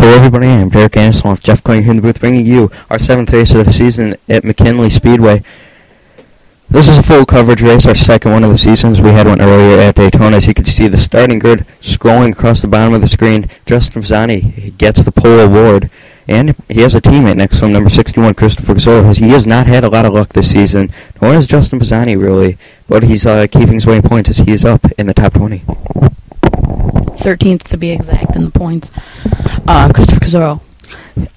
Hello everybody, I'm Derek Anderson with Jeff Clayton here in the booth bringing you our 7th race of the season at McKinley Speedway. This is a full coverage race, our second one of the seasons. We had one earlier at Daytona. As you can see, the starting grid scrolling across the bottom of the screen. Justin Pisani gets the pole award, and he has a teammate next to him, number 61, Christopher Casoro. He has not had a lot of luck this season, nor has Justin Pisani really, but he's keeping his way in points as he is up in the top 20. 13th to be exact in the points. Christopher Casoro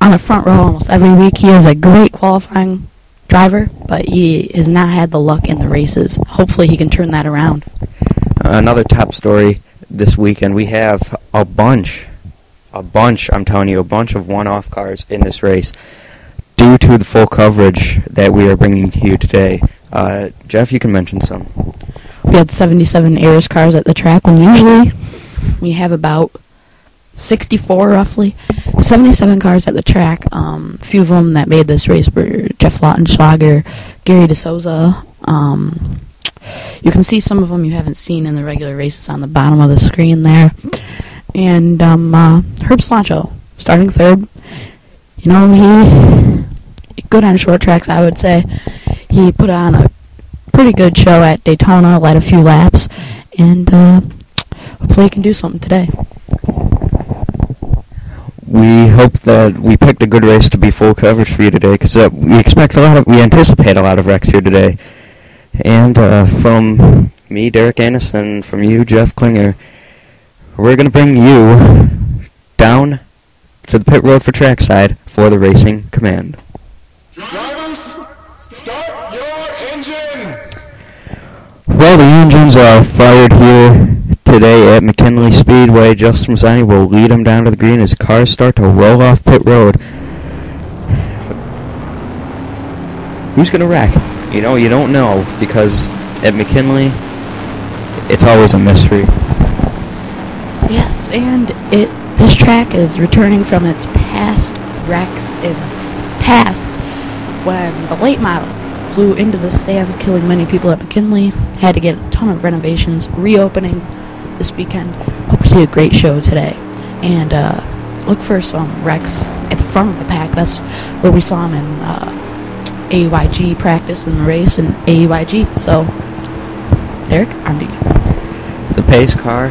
on the front row almost every week. He is a great qualifying driver, but he has not had the luck in the races. Hopefully he can turn that around. Another top story this weekend, we have a bunch, I'm telling you, a bunch of one-off cars in this race due to the full coverage that we are bringing to you today. Jeff, you can mention some. We had 77 Ayers cars at the track, when usually we have about 64 roughly. 77 cars at the track. A few of them that made this race were Jeff Lautenschlager, Gary DeSouza. You can see some of them you haven't seen in the regular races on the bottom of the screen there. And Herb Slancho starting third. You know, he good on short tracks, I would say. He put on a pretty good show at Daytona, led a few laps, and hopefully he can do something today. We hope that we picked a good race to be full coverage for you today, because we anticipate a lot of wrecks here today. And from me, Derek Anderson, from you, Jeff Klinger, we're going to bring you down to the pit road for trackside for the Racing Command. Drivers, start your engines! Well, the engines are fired here today at McKinley Speedway. Justin Pisani will lead them down to the green as cars start to roll off pit road. Who's going to wreck? You know, you don't know, because at McKinley, it's always a mystery. Yes, and this track is returning from its past wrecks in the past, when the late model flew into the stands, killing many people at McKinley, had to get a ton of renovations, reopening this weekend. Hope to see a great show today. And look for some wrecks at the front of the pack. That's where we saw him in AYG practice in the race and AYG. So, Derek, on to you. The pace car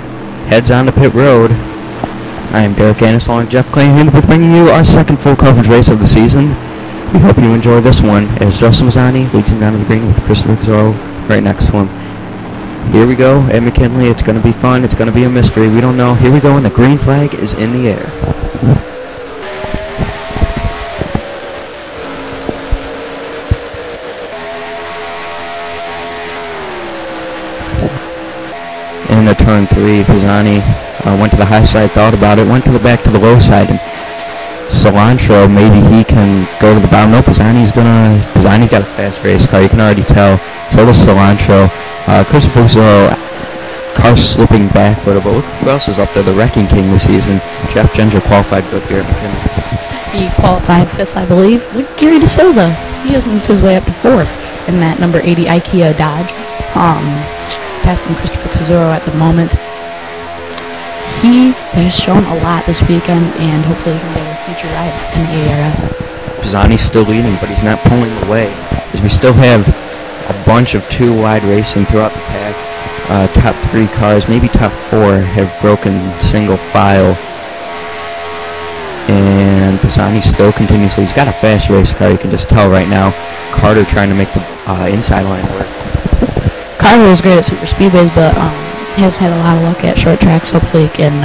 heads on to pit road. I am Derek Anderson along with Jeff Clayton with bringing you our second full coverage race of the season. We hope you enjoy this one as Justin Pisani leads him down to the green with Christopher Casoro right next to him. Here we go at McKinley. It's going to be fun. It's going to be a mystery. We don't know. Here we go, and the green flag is in the air. Into turn 3, Pisani went to the high side, thought about it, went to the low side, and Cilantro, maybe he can go to the bottom. No, Pisani's got a fast race car. You can already tell. So does Cilantro. Christopher Casoro, car slipping back a little bit. Look who else is up there, the wrecking king this season. Jeff Ginger qualified good here at McKinley. He qualified 5th, I believe. Look, Gary DeSouza. He has moved his way up to 4th in that number 80 IKEA Dodge. Passing Christopher Casoro at the moment. He has shown a lot this weekend, and hopefully he can get a future ride in the ARS. Pisani's still leading, but he's not pulling away, as we still have a bunch of 2-wide racing throughout the pack. Top 3 cars, maybe top 4, have broken single file. And Pisani still continuously, he's got a fast race car, you can just tell right now. Carter trying to make the inside line work. Carter is great at super speedways, but he has had a lot of luck at short tracks. Hopefully he can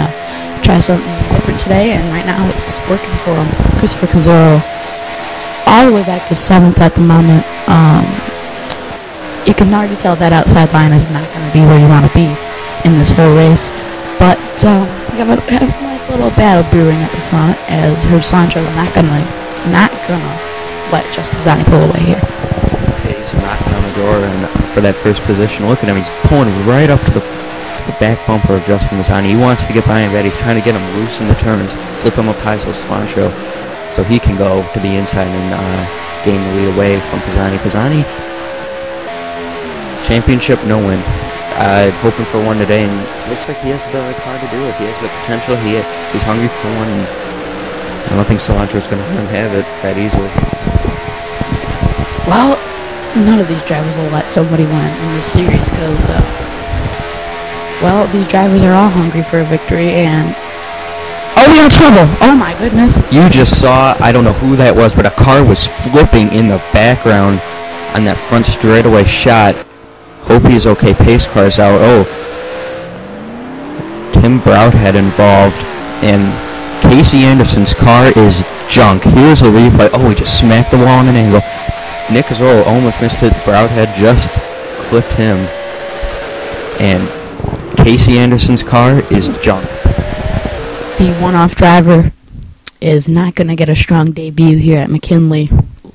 try something different today, and right now it's working for him. Christopher Casoro all the way back to 7th at the moment. You can already tell that outside line is not going to be where you want to be in this whole race, but we have a nice little battle brewing at the front, as Herb Slancho is not gonna let Justin Pisani pull away here. He's knocking on the door and for that first position. Look at him, he's pulling right up to the back bumper of Justin Pisani. He wants to get behind that. He's trying to get him loose in the turns, slip him up high so he can go to the inside and gain the lead away from Pisani. Pisani, championship, no win. Hoping for one today, and looks like he has the car to do it. He has the potential. He's hungry for one. And I don't think Cilantro's going to let him have it that easily. Well, none of these drivers will let somebody win in this series because, well, these drivers are all hungry for a victory, and oh, we are in trouble. Oh, my goodness. You just saw, I don't know who that was, but a car was flipping in the background on that front straightaway shot. Hope he's okay. Pace car's out. Oh, Tim Broudhead involved, and Casey Anderson's car is junk. Here's a replay. Oh, he just smacked the wall on an angle. Nick Zoll almost missed it. Broudhead just clipped him. And Casey Anderson's car is junk. The one-off driver is not going to get a strong debut here at McKinley.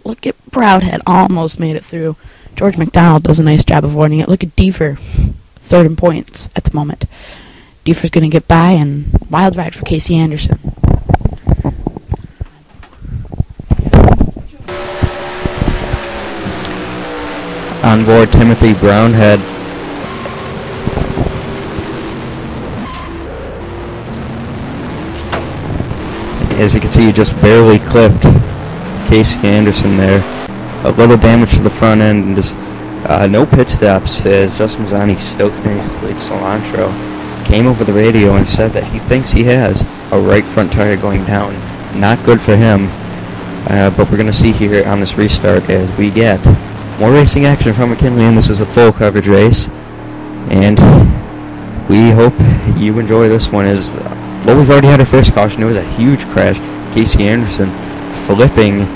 Look at Broudhead, almost made it through. George McDonald does a nice job of avoiding it. Look at Deefer, third in points at the moment. Deefer's going to get by, and wild ride for Casey Anderson. On board, Timothy Brownhead. As you can see, he just barely clipped Casey Anderson there. A little damage to the front end, and just no pit stops as Justin Mazzani still continues to lead Cilantro. Came over the radio and said that he thinks he has a right front tire going down. Not good for him, but we're going to see here on this restart as we get more racing action from McKinley, and this is a full coverage race. And we hope you enjoy this one as, well, we've already had our first caution. It was a huge crash. Casey Anderson flipping.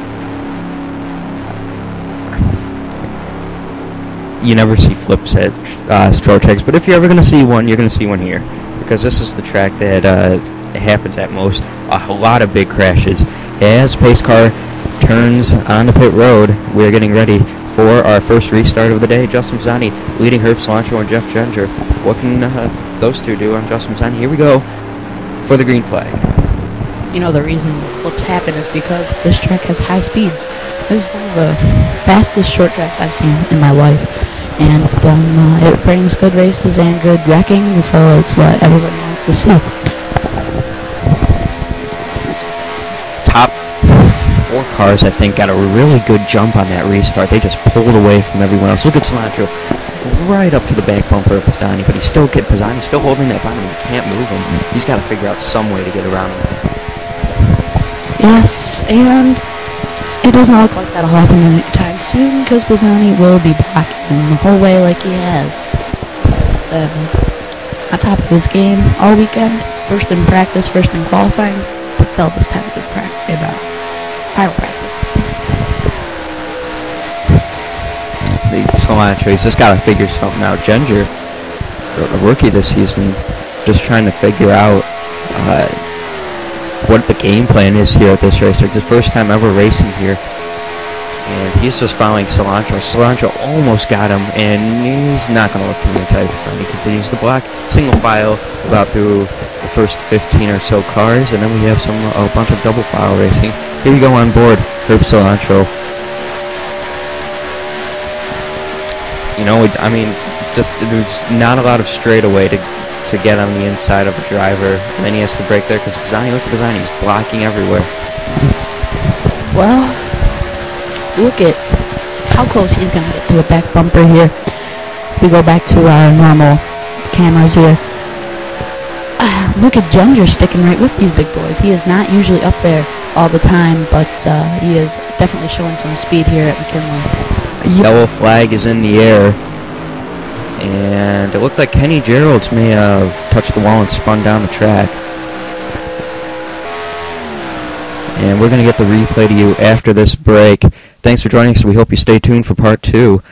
You never see flips at short tracks, but if you're ever going to see one, you're going to see one here, because this is the track that happens at most a lot of big crashes. As pace car turns on the pit road, we're getting ready for our first restart of the day. Justin Mazzani leading Herb Cilantro and Jeff Ginger. What can those two do on Justin Mazzani? Here we go for the green flag. You know, the reason flips happen is because this track has high speeds. This is one of the fastest short tracks I've seen in my life. And it brings good races and good wrecking, so it's what everybody wants to see. Top four cars, I think, got a really good jump on that restart. They just pulled away from everyone else. Look at Cilantro right up to the back bumper of Pisani, but Pisani's still holding that bottom. He can't move him. He's got to figure out some way to get around him. Yes, and it doesn't look like that'll happen anytime soon, because Pisani will be blocking the whole way like he has. On top of his game all weekend, first in practice, first in qualifying, but fell this time in final practice. The Cilantro, he's just got to figure something out. Ginger, a rookie this season, just trying to figure out what the game plan is here at this race. It's his first time ever racing here, and he's just following Cilantro. Cilantro almost got him, and he's not going to look too many times. He continues to block single file about through the first 15 or so cars, and then we have a bunch of double file racing. Here we go on board Herb Cilantro. You know, I mean, just there's not a lot of straightaway to get on the inside of a driver, and then he has to brake there because Pisani, look at Pisani, he's blocking everywhere. Well, look at how close he's going to get to a back bumper here. We go back to our normal cameras here. Look at Ginger sticking right with these big boys. He is not usually up there all the time, but he is definitely showing some speed here at McKinley. A yellow flag is in the air, and it looked like Kenny Geralds may have touched the wall and spun down the track. And we're going to get the replay to you after this break. Thanks for joining us. We hope you stay tuned for part 2.